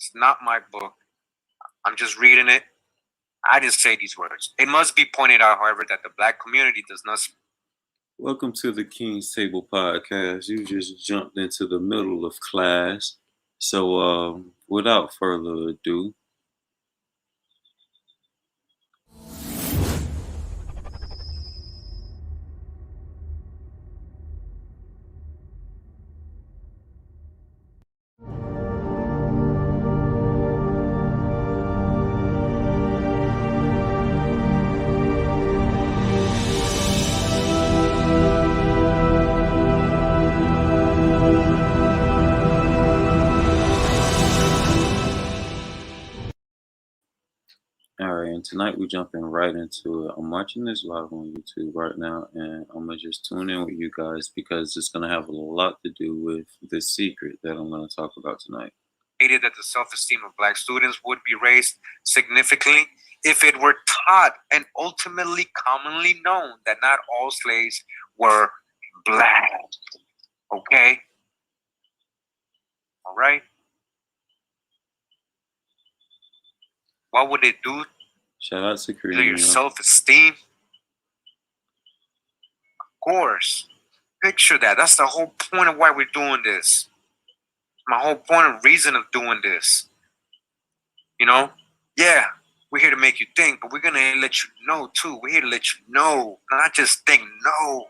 It's not my book. I'm just reading it. I didn't say these words. It must be pointed out, however, that the black community does not. Welcome to the King's Table Podcast. You just jumped into the middle of class. So, without further ado, alright, and tonight we're jumping right into it. I'm watching this live on YouTube right now, and I'm gonna just tune in with you guys because it's gonna have a lot to do with the secret that I'm gonna talk about tonight. Stated that the self-esteem of black students would be raised significantly if it were taught and ultimately commonly known that not all slaves were black. Okay? All right? What would it do Shout out to to your Korean. self-esteem? Of course. Picture that. That's the whole point of why we're doing this. My whole point and reason of doing this. You know? Yeah, we're here to make you think, but we're going to let you know too. We're here to let you know, not just think, no.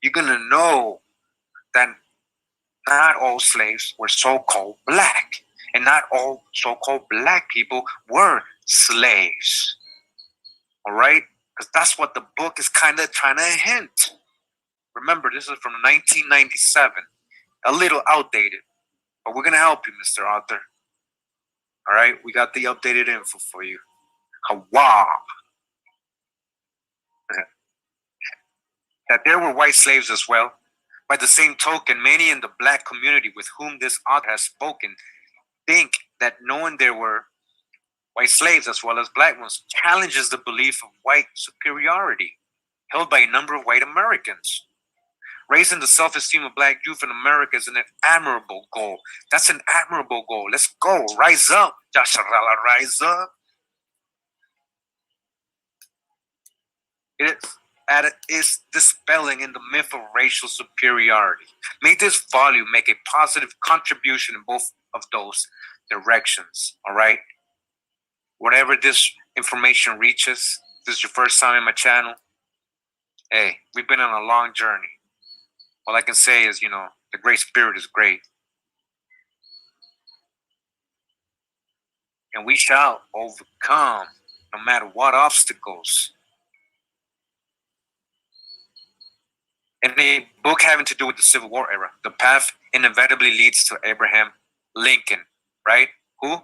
You're going to know that not all slaves were so-called black. And not all so-called black people were slaves. All right? Because that's what the book is kind of trying to hint. Remember, this is from 1997. A little outdated. But we're going to help you, Mr. Author. All right? We got the updated info for you. Hawa. That there were white slaves as well. By the same token, many in the black community with whom this author has spoken think that knowing there were white slaves as well as black ones challenges the belief of white superiority held by a number of white Americans. Raising the self-esteem of black youth in America is an admirable goal. That's an admirable goal. Let's go. Rise up. Yasharala, rise up. It is dispelling in the myth of racial superiority. May this volume make a positive contribution in both of those directions, all right? Whatever this information reaches, if this is your first time in my channel, hey, we've been on a long journey. All I can say is, the Great Spirit is great. And we shall overcome no matter what obstacles. In a book having to do with the Civil War era, the path inevitably leads to Abraham Lincoln, right? Who?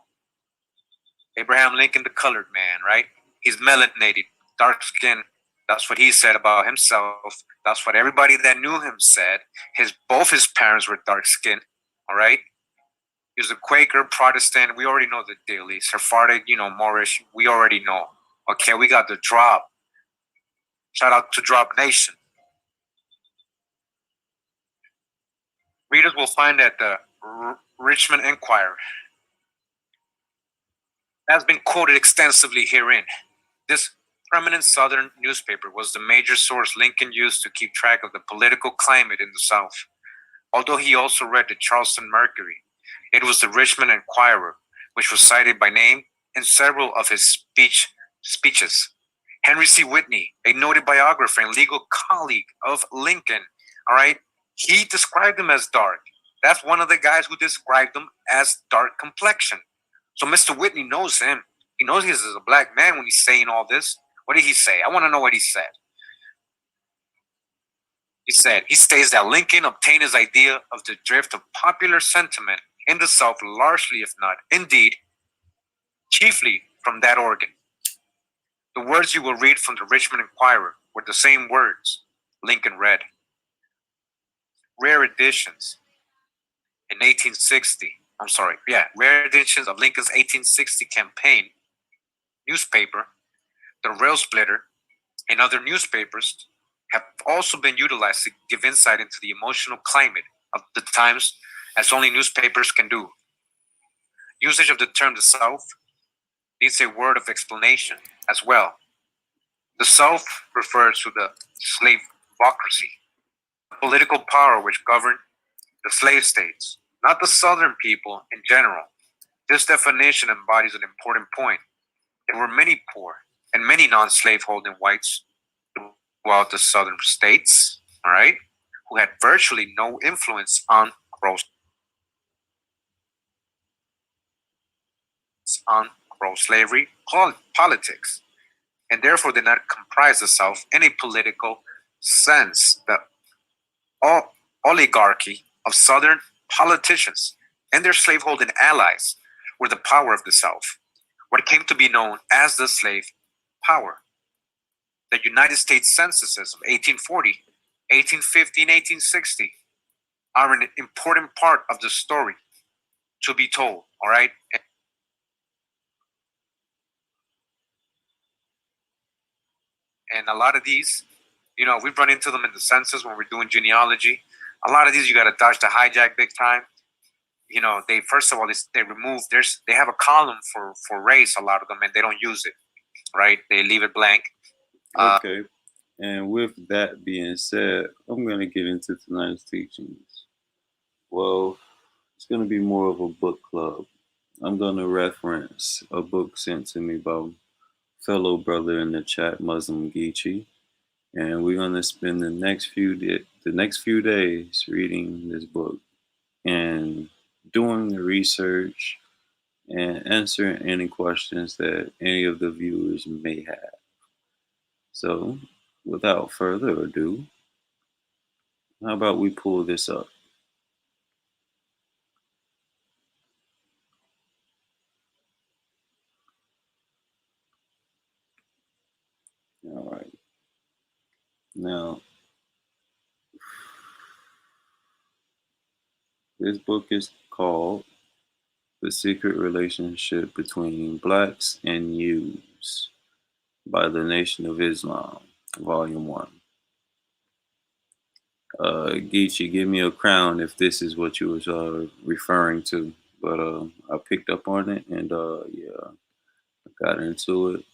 Abraham Lincoln, the colored man, right? He's melanated, dark skin. That's what he said about himself. That's what everybody that knew him said. Both his parents were dark skinned, all right? He was a Quaker, Protestant. We already know the deal. Sephardic, Moorish. We already know. Okay, we got the drop. Shout out to Drop Nation. Readers will find that the Richmond Enquirer has been quoted extensively herein. This prominent Southern newspaper was the major source Lincoln used to keep track of the political climate in the South. Although he also read the Charleston Mercury, it was the Richmond Enquirer, which was cited by name in several of his speeches. Henry C. Whitney, a noted biographer and legal colleague of Lincoln, all right, he described him as dark. That's one of the guys who described him as dark complexion. So Mr. Whitney knows him. He knows he's a black man when he's saying all this. What did he say? I want to know what he said. He states that Lincoln obtained his idea of the drift of popular sentiment in the South largely, if not indeed, chiefly from that organ. The words you will read from the Richmond Enquirer were the same words Lincoln read. Rare editions of Lincoln's 1860 campaign newspaper, the Rail Splitter, and other newspapers have also been utilized to give insight into the emotional climate of the times as only newspapers can do. Usage of the term the South needs a word of explanation as well. The South refers to the slaveocracy, political power which governed the slave states, not the Southern people in general. This definition embodies an important point. There were many poor and many non-slave holding whites throughout the Southern states, all right, who had virtually no influence on pro-slavery politics, and therefore did not comprise the South in a political sense. The oligarchy of Southern politicians and their slaveholding allies were the power of the South, what came to be known as the slave power. The United States censuses of 1840, 1850, and 1860 are an important part of the story to be told, all right? And a lot of these, we've run into them in the census when we're doing genealogy. A lot of these, you got to dodge the hijack big time. They first of all they remove they have a column for race. A lot of them, and they don't use it, right? They leave it blank. Okay. And with that being said, I'm going to get into tonight's teachings. Well, it's going to be more of a book club. I'm going to reference a book sent to me by fellow brother in the chat, Muslim Geechee, and we're going to spend the next few days reading this book and doing the research and answering any questions that any of the viewers may have. So, without further ado, how about we pull this up? All right. Now, this book is called The Secret Relationship Between Blacks and Jews by the Nation of Islam, Volume 1. Geechee, give me a crown if this is what you was referring to. But I picked up on it and yeah, I got into it.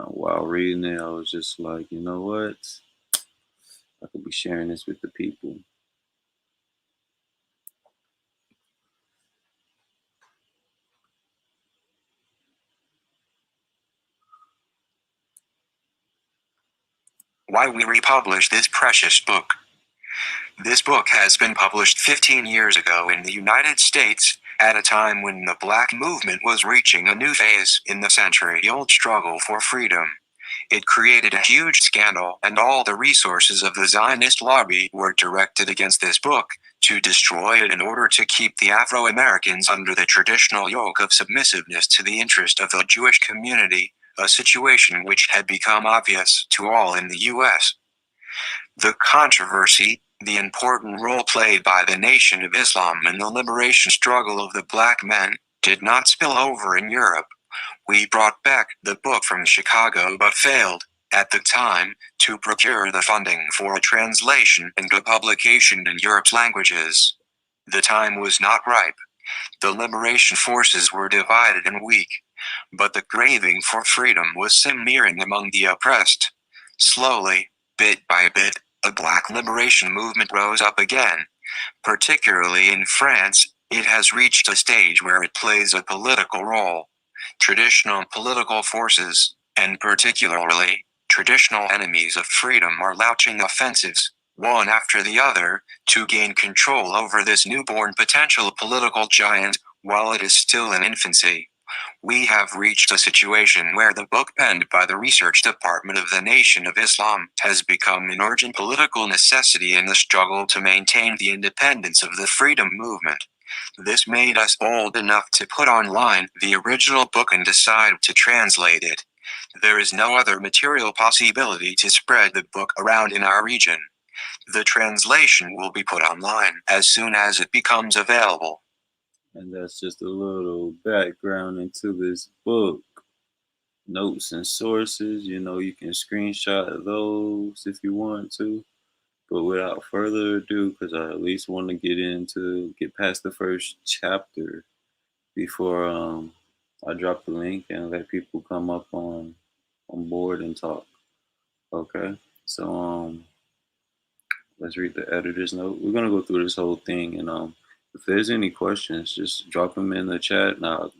While reading it, I was just like, you know what? I could be sharing this with the people. Why we republish this precious book. This book has been published 15 years ago in the United States, at a time when the Black movement was reaching a new phase in the century-old struggle for freedom. It created a huge scandal, and all the resources of the Zionist lobby were directed against this book, to destroy it in order to keep the Afro-Americans under the traditional yoke of submissiveness to the interest of the Jewish community, a situation which had become obvious to all in the U.S. The controversy, the important role played by the Nation of Islam in the liberation struggle of the black men, did not spill over in Europe. We brought back the book from Chicago but failed, at the time, to procure the funding for a translation and a publication in Europe's languages. The time was not ripe. The liberation forces were divided and weak, but the craving for freedom was simmering among the oppressed. Slowly, bit by bit, a black liberation movement rose up again. Particularly in France, it has reached a stage where it plays a political role. Traditional political forces, and particularly, traditional enemies of freedom are launching offensives, one after the other, to gain control over this newborn potential political giant, while it is still in infancy. We have reached a situation where the book penned by the research department of the Nation of Islam has become an urgent political necessity in the struggle to maintain the independence of the freedom movement. This made us bold enough to put online the original book and decide to translate it. There is no other material possibility to spread the book around in our region. The translation will be put online as soon as it becomes available. And that's just a little background into this book. Notes and sources, you can screenshot those if you want to. But without further ado, because I at least want to get past the first chapter, before I drop the link and let people come up on board and talk. Okay, so let's read the editor's note. We're gonna go through this whole thing, and if there's any questions, just drop them in the chat, and I'll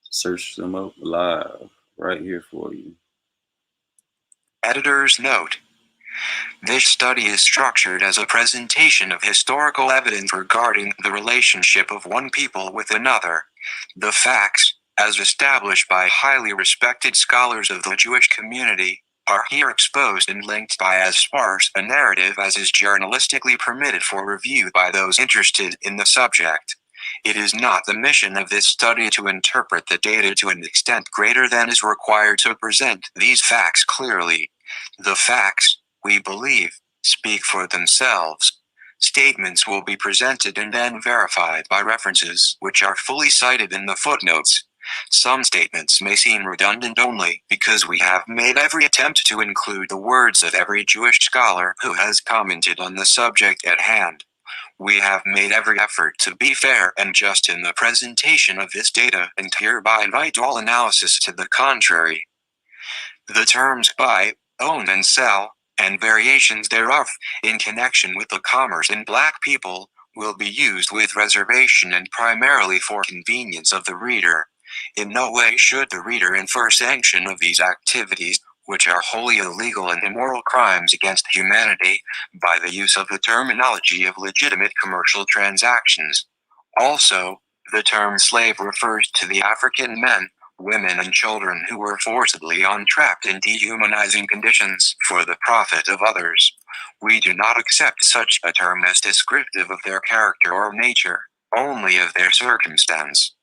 search them up live right here for you. Editor's note. This study is structured as a presentation of historical evidence regarding the relationship of one people with another. The facts, as established by highly respected scholars of the Jewish community, are here exposed and linked by as sparse a narrative as is journalistically permitted for review by those interested in the subject. It is not the mission of this study to interpret the data to an extent greater than is required to present these facts clearly. The facts, we believe, speak for themselves. Statements will be presented and then verified by references which are fully cited in the footnotes. Some statements may seem redundant only because we have made every attempt to include the words of every Jewish scholar who has commented on the subject at hand. We have made every effort to be fair and just in the presentation of this data and hereby invite all analysis to the contrary. The terms buy, own and sell, and variations thereof, in connection with the commerce in black people, will be used with reservation and primarily for convenience of the reader. In no way should the reader infer sanction of these activities, which are wholly illegal and immoral crimes against humanity, by the use of the terminology of legitimate commercial transactions. Also, the term slave refers to the African men, women and children who were forcibly entrapped in dehumanizing conditions for the profit of others. We do not accept such a term as descriptive of their character or nature, only of their circumstance.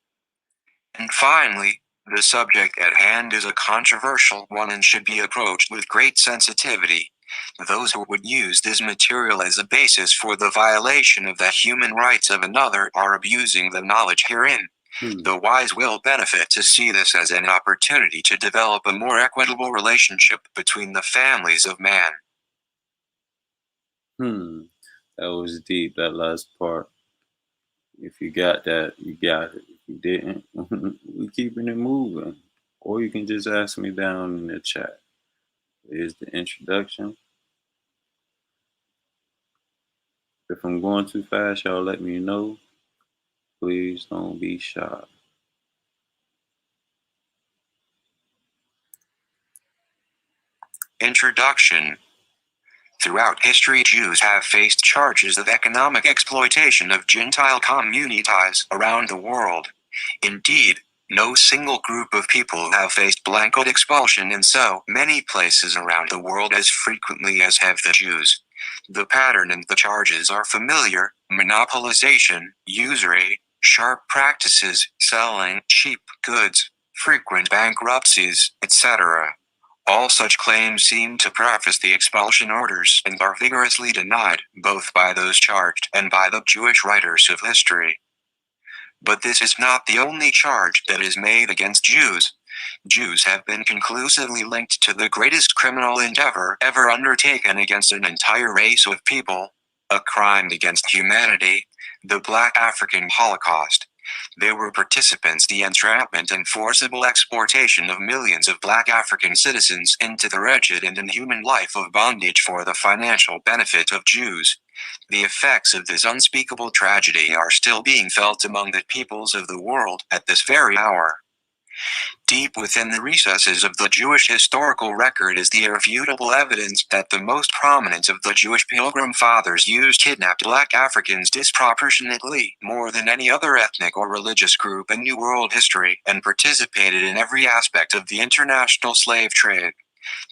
And finally, the subject at hand is a controversial one and should be approached with great sensitivity. Those who would use this material as a basis for the violation of the human rights of another are abusing the knowledge herein. The wise will benefit to see this as an opportunity to develop a more equitable relationship between the families of man. That was deep, that last part. If you got that, you got it. If you didn't, we keeping it moving. Or you can just ask me down in the chat. Here's the introduction. If I'm going too fast, y'all let me know. Please don't be shy. Introduction. Throughout history, Jews have faced charges of economic exploitation of Gentile communities around the world. Indeed, no single group of people have faced blanket expulsion in so many places around the world as frequently as have the Jews. The pattern and the charges are familiar: monopolization, usury, sharp practices, selling cheap goods, frequent bankruptcies, etc. All such claims seem to preface the expulsion orders and are vigorously denied, both by those charged and by the Jewish writers of history. But this is not the only charge that is made against Jews. Jews have been conclusively linked to the greatest criminal endeavor ever undertaken against an entire race of people, a crime against humanity, the Black African Holocaust. They were participants in the entrapment and forcible exportation of millions of Black African citizens into the wretched and inhuman life of bondage for the financial benefit of Jews. The effects of this unspeakable tragedy are still being felt among the peoples of the world at this very hour. Deep within the recesses of the Jewish historical record is the irrefutable evidence that the most prominent of the Jewish Pilgrim Fathers used kidnapped Black Africans disproportionately more than any other ethnic or religious group in New World history, and participated in every aspect of the international slave trade.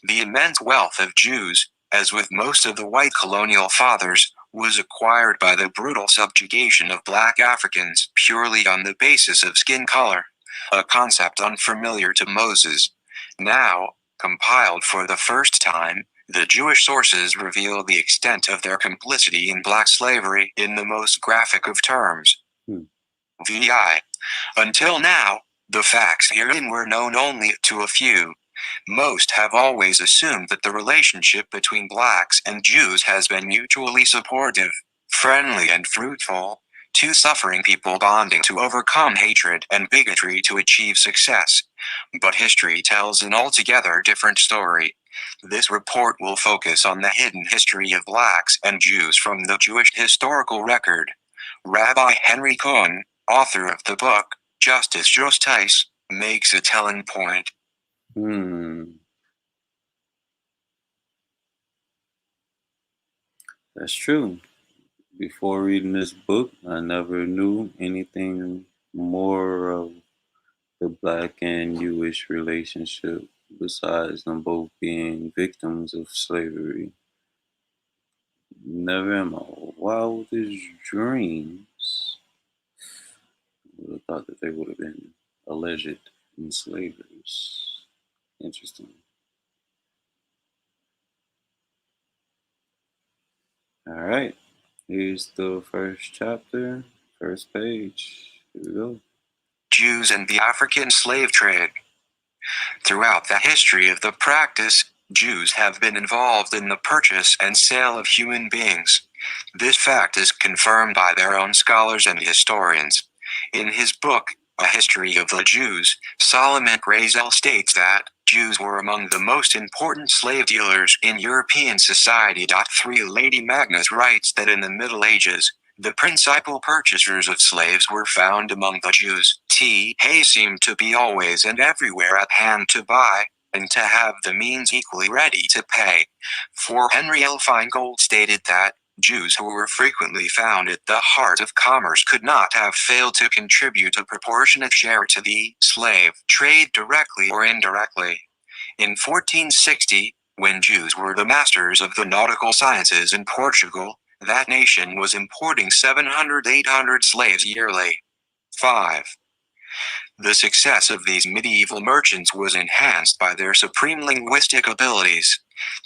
The immense wealth of Jews, as with most of the white colonial fathers, was acquired by the brutal subjugation of Black Africans purely on the basis of skin color, a concept unfamiliar to Moses. Now, compiled for the first time, the Jewish sources reveal the extent of their complicity in black slavery in the most graphic of terms. VI. Until now, the facts herein were known only to a few. Most have always assumed that the relationship between blacks and Jews has been mutually supportive, friendly and fruitful. two suffering people bonding to overcome hatred and bigotry to achieve success. But history tells an altogether different story. This report will focus on the hidden history of blacks and Jews from the Jewish historical record. Rabbi Henry Cohen, author of the book, Justice Justice, makes a telling point. That's true. Before reading this book, I never knew anything more of the black and Jewish relationship besides them both being victims of slavery. Never in my wildest dreams would have thought that they would have been alleged enslavers. Interesting. All right. Here's the first chapter, first page. Here we go. Jews and the African slave trade. Throughout the history of the practice, Jews have been involved in the purchase and sale of human beings. This fact is confirmed by their own scholars and historians. In his book, A History of the Jews, Solomon Grazel states that Jews were among the most important slave dealers in European society. 3 Lady Magnus writes that in the Middle Ages, the principal purchasers of slaves were found among the Jews. They seemed to be always and everywhere at hand to buy, and to have the means equally ready to pay. For Henry L. Feingold stated that Jews who were frequently found at the heart of commerce could not have failed to contribute a proportionate share to the slave trade directly or indirectly. In 1460, when Jews were the masters of the nautical sciences in Portugal, that nation was importing 700-800 slaves yearly. 5. The success of these medieval merchants was enhanced by their supreme linguistic abilities.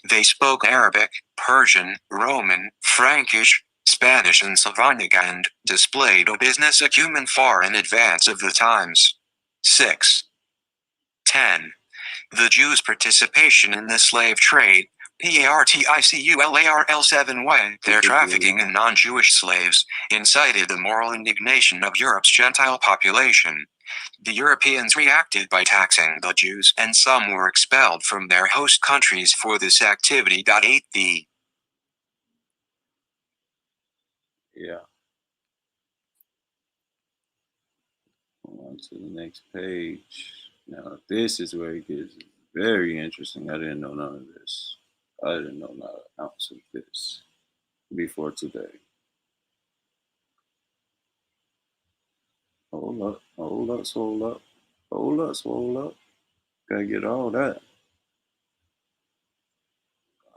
They spoke Arabic, Persian, Roman, Frankish, Spanish and Slavonic and displayed a business acumen far in advance of the times. 6. 10. The Jews' participation in the slave trade, PARTICULARL7Y, their trafficking in non-Jewish slaves, incited the moral indignation of Europe's Gentile population. The Europeans reacted by taxing the Jews, and some were expelled from their host countries for this activity. 8. Yeah. On to the next page. Now, this is where it gets very interesting. I didn't know none of this. I didn't know not an ounce of this before today. Hold up, swole up. Hold up, swole up. Gotta get all that.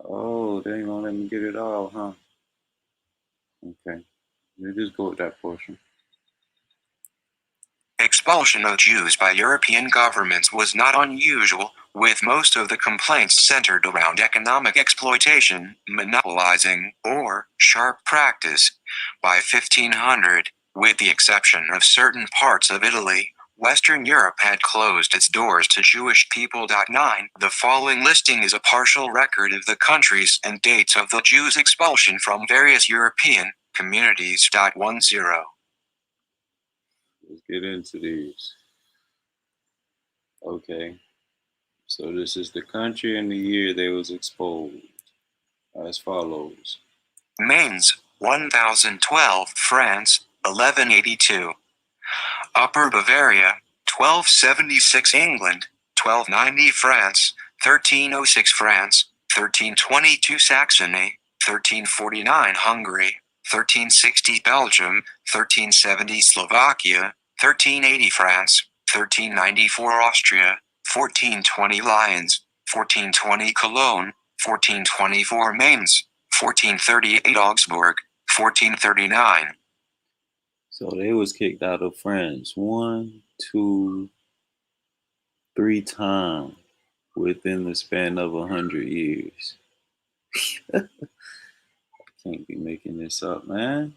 Oh, they ain't gonna let me get it all, huh? Okay. Let me just go with that portion. Expulsion of Jews by European governments was not unusual, with most of the complaints centered around economic exploitation, monopolizing, or sharp practice. By 1500, with the exception of certain parts of Italy, Western Europe had closed its doors to Jewish people. 9. The following listing is a partial record of the countries and dates of the Jews' expulsion from various European communities. 10. Let's get into these. Okay. So this is the country and the year they was exposed. As follows. Mainz, 1012, France, 1182. Upper Bavaria, 1276 England, 1290 France, 1306 France, 1322 Saxony, 1349 Hungary, 1360 Belgium, 1370 Slovakia, 1380 France, 1394 Austria, 1420 Lyons, 1420 Cologne, 1424 Mainz, 1438 Augsburg, 1439. So they was kicked out of France 1, 2, 3 times within the span of 100 years. I can't be making this up, man.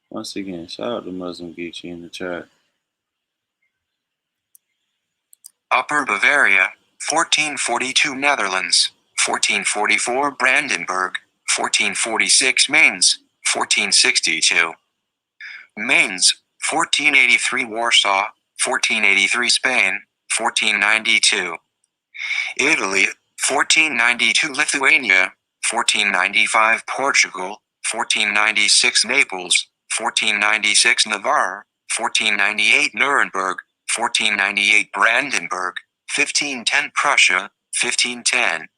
Once again, shout out to Muslim Geechee in the chat. Upper Bavaria, 1442 Netherlands, 1444 Brandenburg, 1446 Mainz, 1462. Mainz, 1483 Warsaw, 1483 Spain, 1492. Italy, 1492 Lithuania, 1495 Portugal, 1496 Naples, 1496 Navarre, 1498 Nuremberg, 1498 Brandenburg, 1510 Prussia, 1510.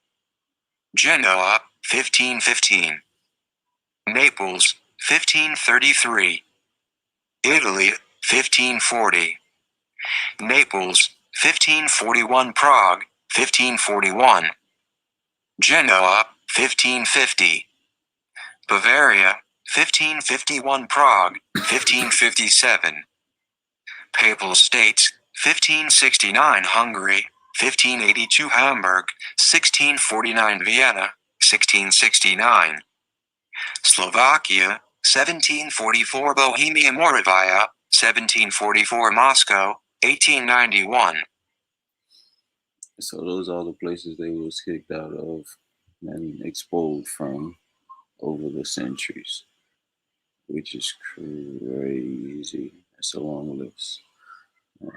Genoa, 1515. Naples, 1533. Italy, 1540. Naples, 1541 Prague, 1541. Genoa, 1550. Bavaria, 1551 Prague, 1557. Papal States, 1569 Hungary, 1582 Hamburg, 1649 Vienna, 1669. Slovakia, 1744 Bohemia Moravia, 1744 Moscow, 1891. So those are the places they was kicked out of and expelled from over the centuries, which is crazy. It's a long list.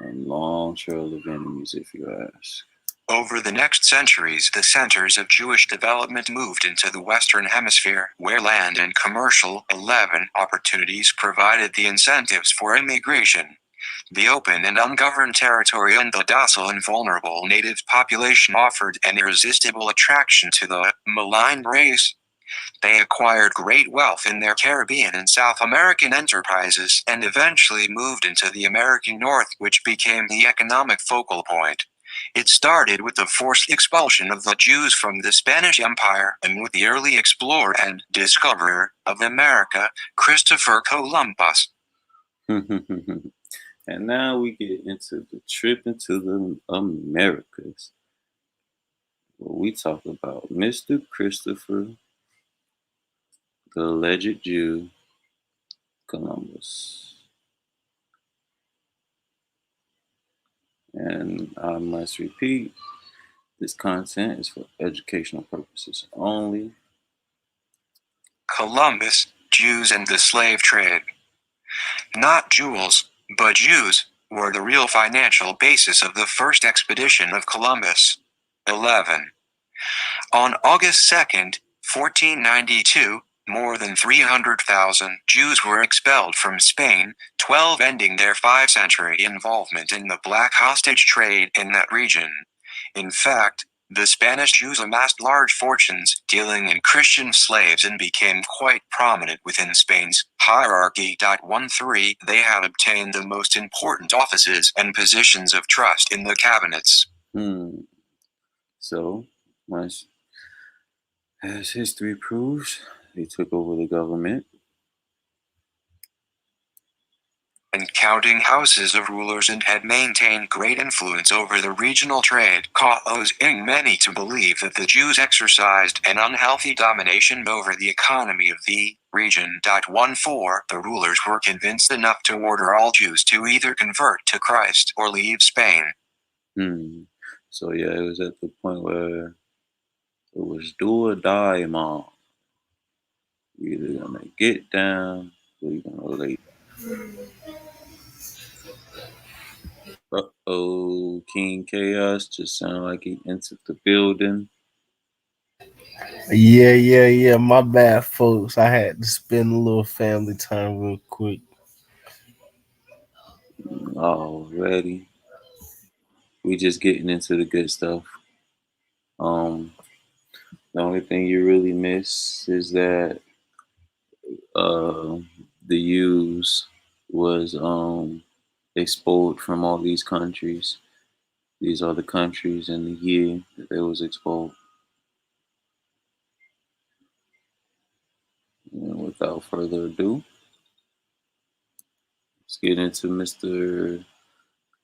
A long trail of enemies, if you ask. Over the next centuries, the centers of Jewish development moved into the Western Hemisphere, where land and commercial 11 opportunities provided the incentives for immigration. The open and ungoverned territory and the docile and vulnerable native population offered an irresistible attraction to the maligned race. They acquired great wealth in their Caribbean and South American enterprises and eventually moved into the American North, which became the economic focal point. It started with the forced expulsion of the Jews from the Spanish Empire and with the early explorer and discoverer of America, Christopher Columbus. And now we get into the trip into the Americas. Well, we talk about Mr. Christopher, the alleged Jew, Columbus. And I must repeat, this content is for educational purposes only. Columbus, Jews and the slave trade. Not jewels, but Jews, were the real financial basis of the first expedition of Columbus. 11. On August 2nd, 1492, more than 300,000 Jews were expelled from Spain, 12 ending their 5-century involvement in the black hostage trade in that region. In fact, the Spanish Jews amassed large fortunes dealing in Christian slaves and became quite prominent within Spain's hierarchy. 13. They had obtained the most important offices and positions of trust in the cabinets. So, once, as history proves, they took over the government. And counting houses of rulers and had maintained great influence over the regional trade, causing many to believe that the Jews exercised an unhealthy domination over the economy of the region. 14. The rulers were convinced enough to order all Jews to either convert to Christ or leave Spain. So yeah, it was at the point where it was do or die, Mom. You're either gonna get down or you're gonna lay down. King Chaos just sounded like he entered the building. Yeah. My bad, folks. I had to spend a little family time real quick. Already. We just getting into the good stuff. The only thing you really miss is that the Jews was expelled from all these countries. These are the countries in the year that they was expelled. And without further ado, let's get into Mr.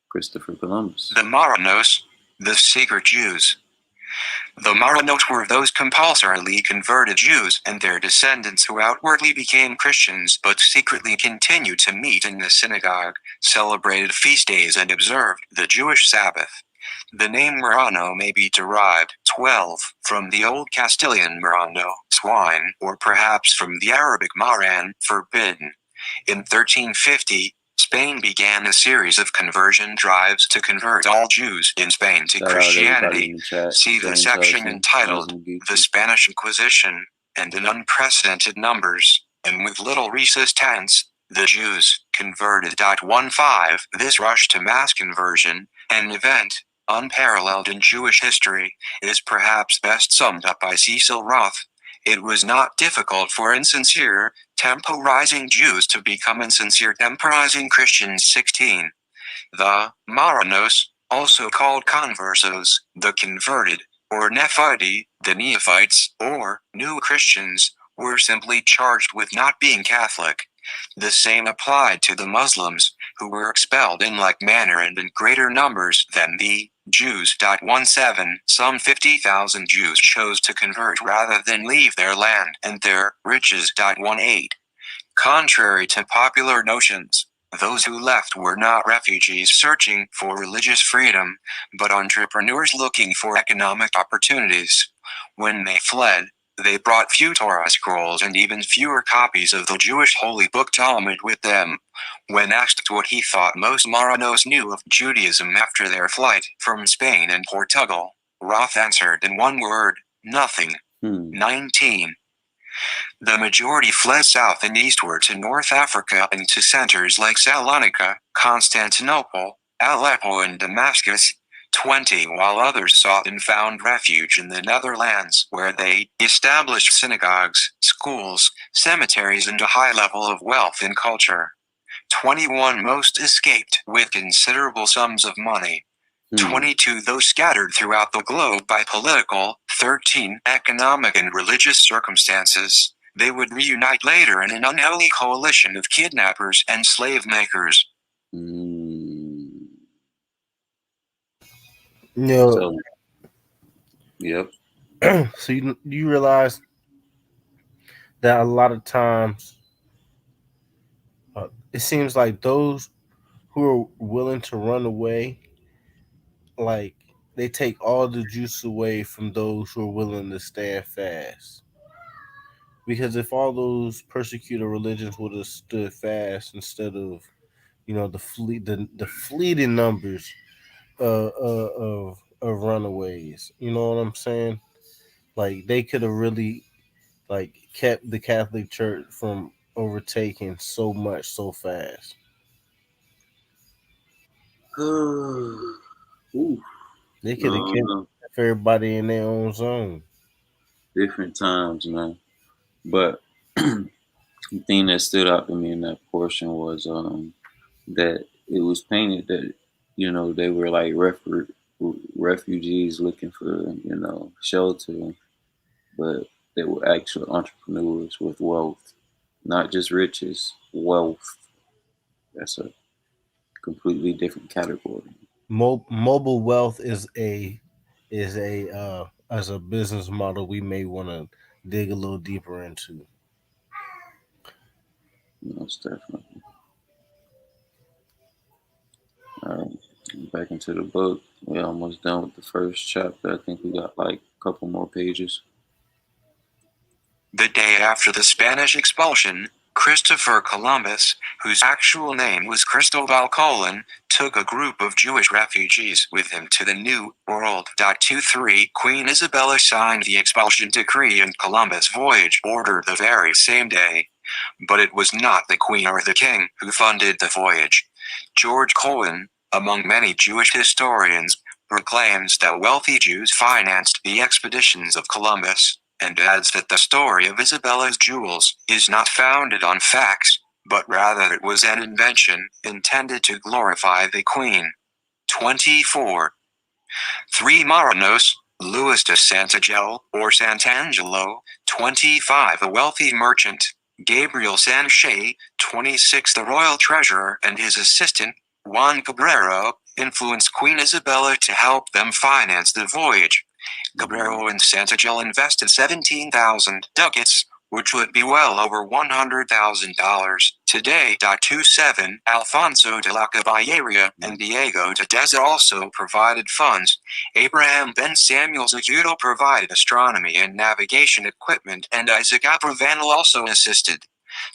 Christopher Columbus. The Marranos, the secret Jews. The Marranos were those compulsorily converted Jews and their descendants who outwardly became Christians but secretly continued to meet in the synagogue, celebrated feast days and observed the Jewish Sabbath. The name Murano may be derived 12 from the Old Castilian Murano, swine, or perhaps from the Arabic maran, forbidden. In 1350, Spain began a series of conversion drives to convert all Jews in Spain to Shout out everybody Christianity. in the chat. See the James section Hudson, entitled Muslim Geeky. The Spanish Inquisition, and in unprecedented numbers, and with little resistance, the Jews converted. 15. This rush to mass conversion, an event unparalleled in Jewish history, is perhaps best summed up by Cecil Roth. It was not difficult for insincere, temporizing Jews to become insincere temporizing Christians. 16. The Maranos, also called conversos, the converted, or Nephite, the neophytes, or new Christians, were simply charged with not being Catholic. The same applied to the Muslims, who were expelled in like manner and in greater numbers than the Jews. 17. Some 50,000 Jews chose to convert rather than leave their land and their riches. 18. Contrary to popular notions, those who left were not refugees searching for religious freedom, but entrepreneurs looking for economic opportunities. When they fled, they brought few Torah scrolls and even fewer copies of the Jewish holy book Talmud with them. When asked what he thought most Maranos knew of Judaism after their flight from Spain and Portugal, Roth answered in one word, nothing. 19. The majority fled south and eastward to North Africa and to centers like Salonika, Constantinople, Aleppo and Damascus. 20. While others sought and found refuge in the Netherlands, where they established synagogues, schools, cemeteries and a high level of wealth and culture. 21. Most escaped with considerable sums of money. 22. Those scattered throughout the globe by political, 13. Economic and religious circumstances. They would reunite later in an unholy coalition of kidnappers and slave makers. So, yep. So you realize that a lot of times it seems like those who are willing to run away, like they take all the juice away from those who are willing to stand fast. Because if all those persecuted religions would have stood fast instead of, the fleeting numbers of runaways, you know what I'm saying? Like they could have really like kept the Catholic Church from overtaking so much so fast. They could have kept everybody in their own zone. Different times, man. But the thing that stood out to me in that portion was that it was painted that, they were like refugees looking for, shelter, but they were actual entrepreneurs with wealth, not just riches, wealth. That's a completely different category. Mobile wealth is a as a business model we may want to dig a little deeper into. Most definitely. All right, back into the book. We're almost done with the first chapter. I think we got like a couple more pages. The day after the Spanish expulsion, Christopher Columbus, whose actual name was Cristobal Colon, took a group of Jewish refugees with him to the New World. 23. Queen Isabella signed the expulsion decree and Columbus' voyage ordered the very same day. But it was not the Queen or the King who funded the voyage. George Cohen, among many Jewish historians, proclaims that wealthy Jews financed the expeditions of Columbus, and adds that the story of Isabella's jewels is not founded on facts, but rather it was an invention intended to glorify the Queen. 24. 3 Maranos, Louis de Santangelo, or Santangelo. 25. A wealthy merchant, Gabriel Sanchez. 26. The royal treasurer and his assistant, Juan Cabrero, influenced Queen Isabella to help them finance the voyage. Cabrero and Santangelo invested 17,000 ducats, which would be well over $100,000, Today. 27 Alfonso de la Caballeria and Diego de Deza also provided funds. Abraham ben Samuel Zagudo provided astronomy and navigation equipment, and Isaac Abravanel also assisted.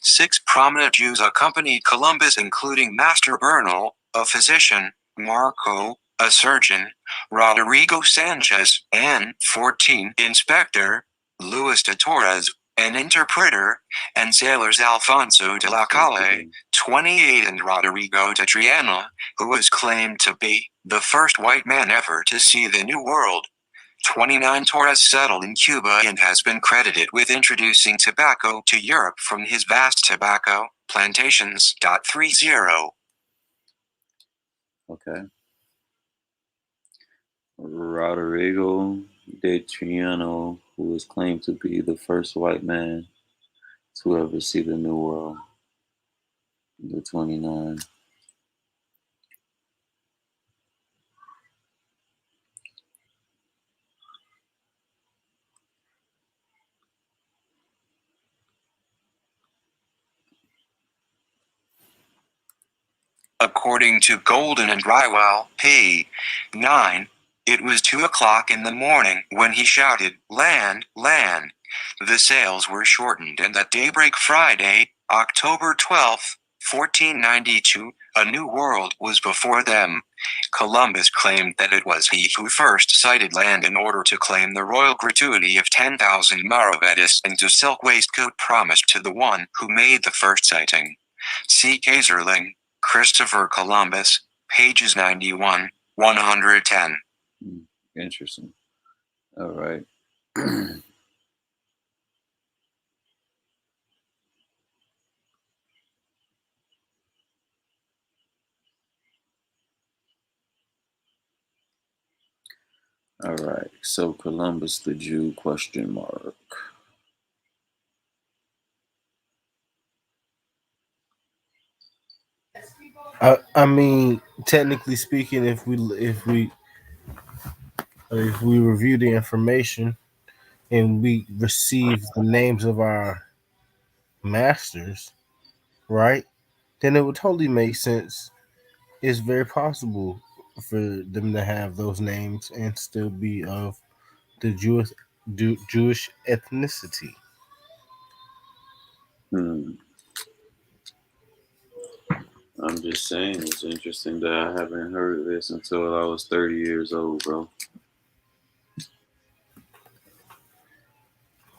6 prominent Jews accompanied Columbus, including Master Bernal, a physician, Marco, a surgeon, Rodrigo Sanchez, and 14 Inspector Luis de Torres, an interpreter, and sailors Alfonso de la Calle, 28, and Rodrigo de Triana, who was claimed to be the first white man ever to see the New World. 29 Torres settled in Cuba and has been credited with introducing tobacco to Europe from his vast tobacco plantations. 30. Okay. Rodrigo de Triano, who is claimed to be the first white man to ever see the New World. The 29. According to Golden and Rywell, p. 9, it was 2 o'clock in the morning when he shouted, "Land, land!" The sails were shortened, and at daybreak Friday, October 12, 1492, a new world was before them. Columbus claimed that it was he who first sighted land in order to claim the royal gratuity of 10,000 maravedis and a silk waistcoat promised to the one who made the first sighting. See Kaiserling, Christopher Columbus, pages 91, 110. Interesting. All right. All right. So Columbus the Jew ? I mean, technically speaking, if we review the information and we receive the names of our masters, right? Then it would totally make sense. It's very possible for them to have those names and still be of the Jewish ethnicity. I'm just saying, it's interesting that I haven't heard of this until I was 30 years old, bro.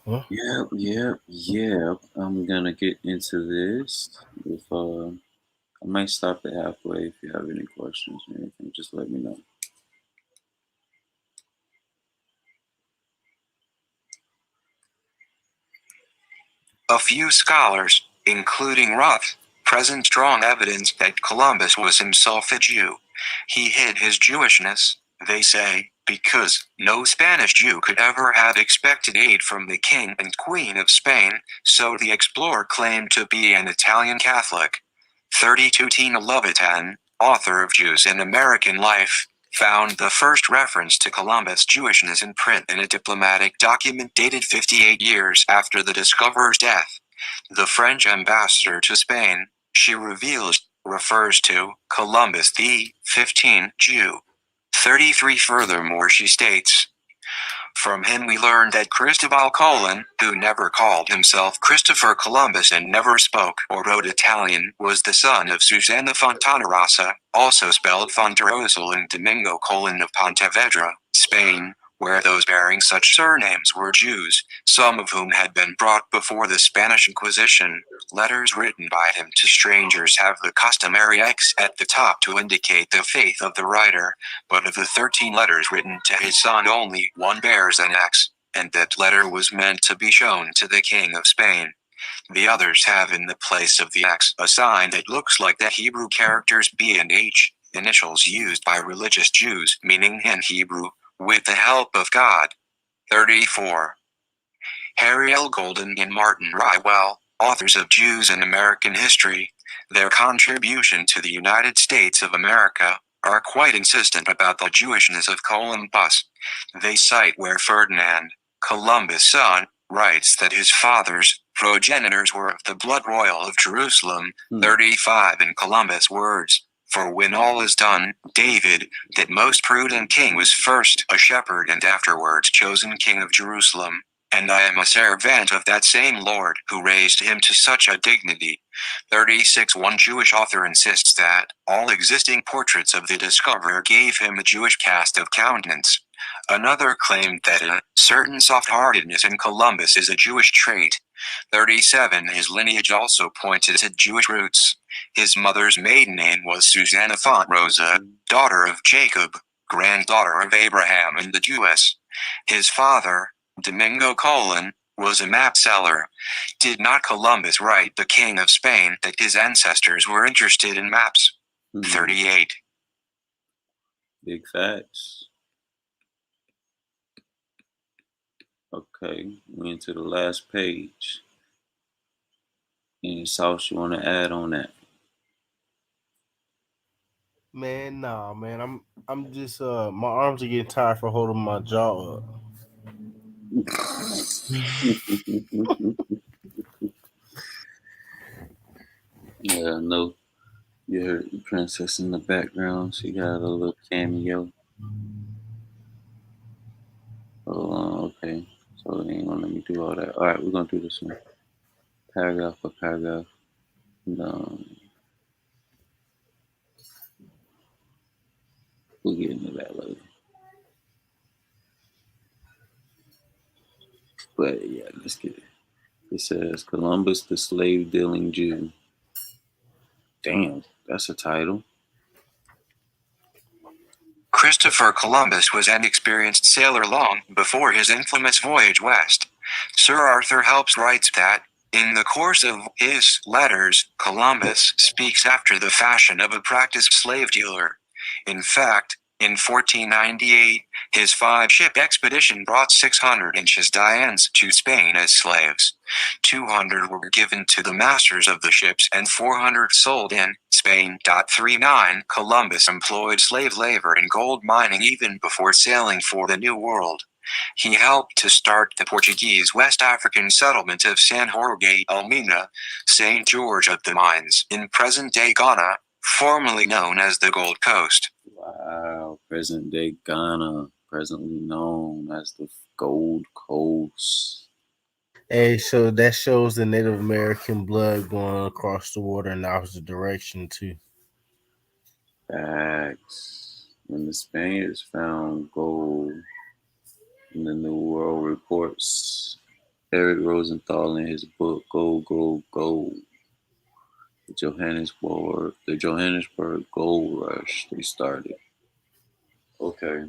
Huh? Yep. I'm gonna get into this. If I might stop it halfway. If you have any questions or anything, just let me know. A few scholars, including Roth, present strong evidence that Columbus was himself a Jew. He hid his Jewishness, they say, because no Spanish Jew could ever have expected aid from the King and Queen of Spain, so the explorer claimed to be an Italian Catholic. 32 Tina Lovitan, author of Jews in American Life, found the first reference to Columbus' Jewishness in print in a diplomatic document dated 58 years after the discoverer's death. The French ambassador to Spain, she reveals, refers to Columbus the 15 Jew. 33 Furthermore, she states, "From him we learned that Cristobal Colon, who never called himself Christopher Columbus and never spoke or wrote Italian, was the son of Susanna Fontanarossa, also spelled Fontarosal, and Domingo Colon of Pontevedra, Spain, where those bearing such surnames were Jews, some of whom had been brought before the Spanish Inquisition. Letters written by him to strangers have the customary X at the top to indicate the faith of the writer, but of the 13 letters written to his son only one bears an X, and that letter was meant to be shown to the King of Spain. The others have in the place of the X a sign that looks like the Hebrew characters B and H, initials used by religious Jews, meaning in Hebrew, 'with the help of God.' 34. Harry L. Golden and Martin Rywell, authors of Jews in American History, their contribution to the United States of America, are quite insistent about the Jewishness of Columbus. They cite where Ferdinand, Columbus' son, writes that his father's progenitors were of the blood royal of Jerusalem. 35 in Columbus' words. For when all is done, David, that most prudent king, was first a shepherd and afterwards chosen king of Jerusalem. And I am a servant of that same Lord who raised him to such a dignity. 36 One Jewish author insists that all existing portraits of the discoverer gave him a Jewish cast of countenance. Another claimed that a certain soft-heartedness in Columbus is a Jewish trait. 37 His lineage also pointed to Jewish roots. His mother's maiden name was Susanna Font Rosa, daughter of Jacob, granddaughter of Abraham and the Jewess. His father, Domingo Colon, was a map seller. Did not Columbus write the King of Spain that his ancestors were interested in maps? 38. Big facts. Okay, we into the last page. Any sauce you want to add on that? Man, nah, man. I'm just my arms are getting tired for holding my jaw up. Yeah, I know. You heard the princess in the background. She got a little cameo. Okay. So they ain't gonna let me do all that. All right, we're gonna do this one, paragraph for paragraph. And, we'll get into that later. But yeah, let's get it. It says Columbus, the slave dealing Jew. Damn, that's a title. Christopher Columbus was an experienced sailor long before his infamous voyage west. Sir Arthur Helps writes that, in the course of his letters, Columbus speaks after the fashion of a practiced slave dealer. In fact, in 1498, his 5-ship expedition brought 600 Dians to Spain as slaves. 200 were given to the masters of the ships and 400 sold in Spain. 39 Columbus employed slave labor in gold mining even before sailing for the New World. He helped to start the Portuguese West African settlement of San Jorge Almina, St. George of the Mines, in present-day Ghana, formerly known as the Gold Coast. Wow, present-day Ghana, presently known as the Gold Coast. Hey, so that shows the Native American blood going across the water in the opposite direction too. Facts. When the Spaniards found gold in the New World reports, Eric Rosenthal in his book Gold, Gold, Gold, the Johannesburg Gold Rush, they started. Okay.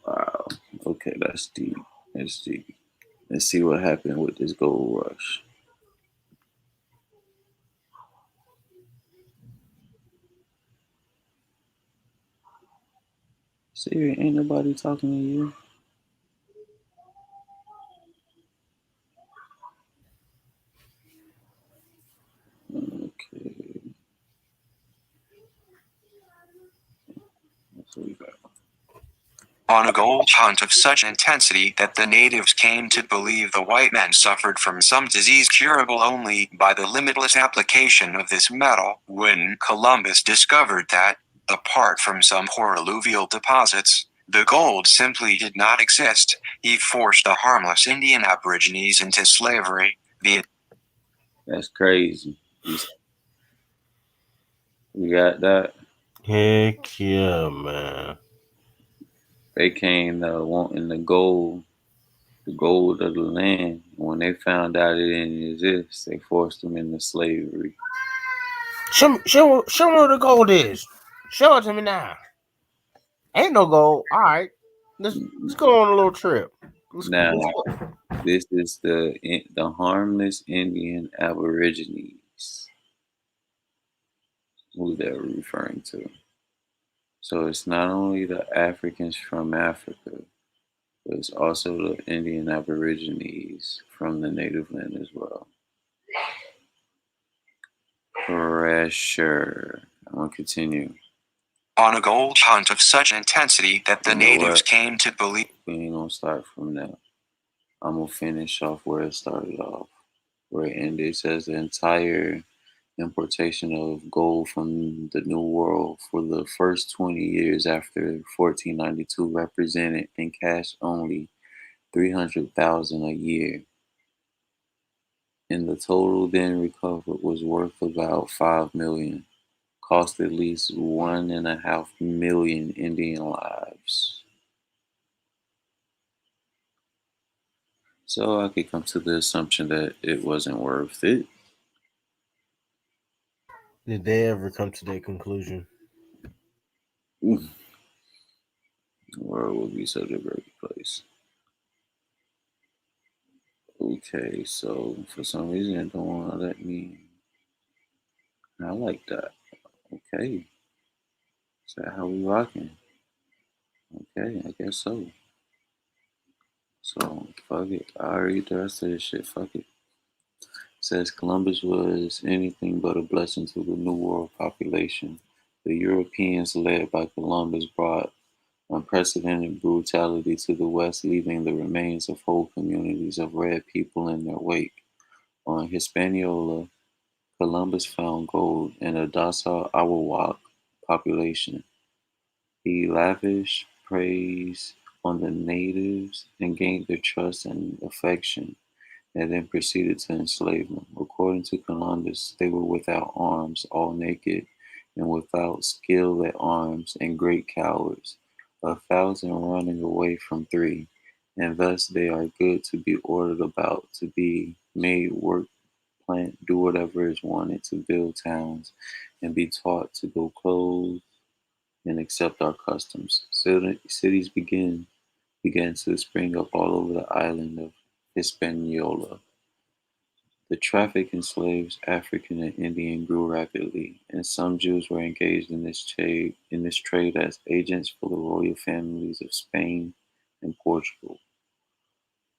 Wow. Okay, that's deep. That's deep. Let's see what happened with this gold rush. Siri, ain't nobody talking to you? Okay. That's what we got. On a gold hunt of such intensity that the natives came to believe the white men suffered from some disease curable only by the limitless application of this metal, when Columbus discovered that, apart from some poor alluvial deposits, the gold simply did not exist, he forced the harmless Indian aborigines into slavery. That's crazy. You got that? Heck yeah, man. They came wanting the gold of the land. When they found out it didn't exist, they forced them into slavery. Show me where the gold is. Show it to me now. Ain't no gold. All right, let's go on a little trip. Now, this is the harmless Indian aborigines who they're referring to. So it's not only the Africans from Africa, but it's also the Indian aborigines from the native land as well. Pressure. I'm going to continue. On a gold hunt of such intensity that the natives came to believe. We ain't going to start from now. I'm gonna finish off where it started off, where it ended. It says the entire importation of gold from the New World for the first 20 years after 1492 represented in cash only 300,000 a year, and the total then recovered was worth about 5 million, cost at least 1.5 million Indian lives. So I could come to the assumption that it wasn't worth it. Did they ever come to that conclusion? The world would be such a great place. Okay, so for some reason it don't want to let me. I like that. Okay, is that how we rocking? Okay, I guess so. So fuck it. I'll read the rest of this shit. Fuck it. Says Columbus was anything but a blessing to the New World population. The Europeans, led by Columbus, brought unprecedented brutality to the West, leaving the remains of whole communities of red people in their wake. On Hispaniola, Columbus found gold in a docile Awawak population. He lavished praise on the natives and gained their trust and affection, and then proceeded to enslave them. According to Columbus, they were without arms, all naked, and without skill at arms, and great cowards, 1,000 running away from 3, and thus they are good to be ordered about, to be made work, plant, do whatever is wanted, to build towns, and be taught to go clothe and accept our customs. Cities began to spring up all over the island of Hispaniola. The traffic in slaves, African and Indian, grew rapidly, and some Jews were engaged in this trade as agents for the royal families of Spain and Portugal.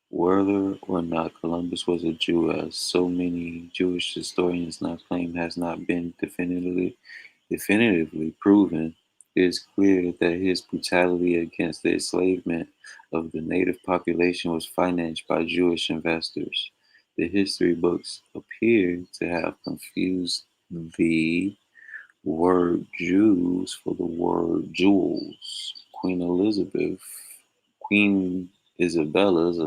Whether or not Columbus was a Jew, as so many Jewish historians now claim, has not been definitively proven. It is clear that his brutality against the enslavement of the native population was financed by Jewish investors. The history books appear to have confused the word Jews for the word jewels. Queen Isabella's,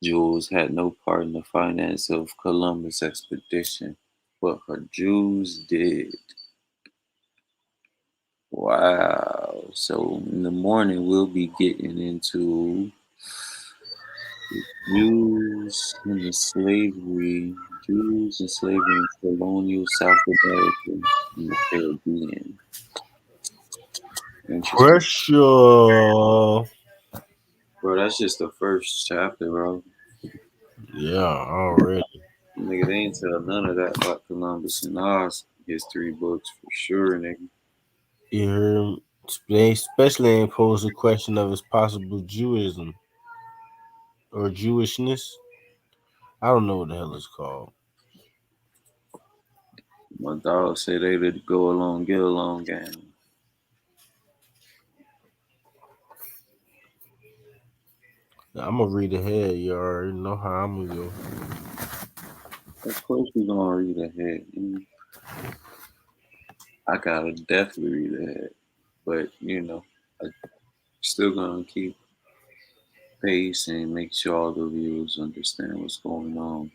jewels had no part in the finance of Columbus' expedition, but her Jews did. Wow. So in the morning, we'll be getting into Jews and slavery in colonial South America and the Caribbean. Interesting. Pressure. Bro, that's just the first chapter, bro. Yeah, already. Nigga, they ain't tell none of that about Columbus in our history books for sure, nigga. You heard? They especially ain't posed the question of his possible Jewism or Jewishness. I don't know what the hell it's called. My dog say they let go along, get along game. I'm gonna read ahead. You already know how I'm gonna go. Of course we gonna read ahead. I gotta definitely read ahead. But I still gonna keep pace and make sure all the viewers understand what's going on.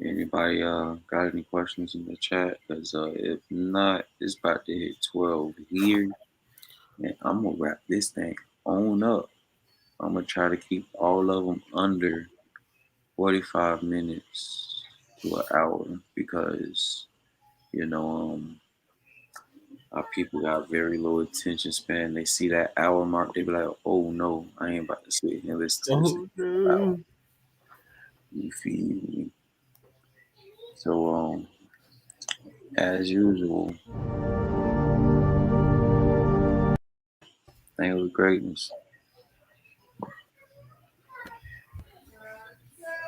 Anybody got any questions in the chat? Because if not, it's about to hit 12 here. And I'm gonna wrap this thing on up. I'm gonna try to keep all of them under 45 minutes to an hour because you know our people got very low attention span. They see that hour mark, they be like, "Oh no, I ain't about to sit here and listen to this thing Oh, for an hour." no. You feel me? So as usual, thank you for greatness.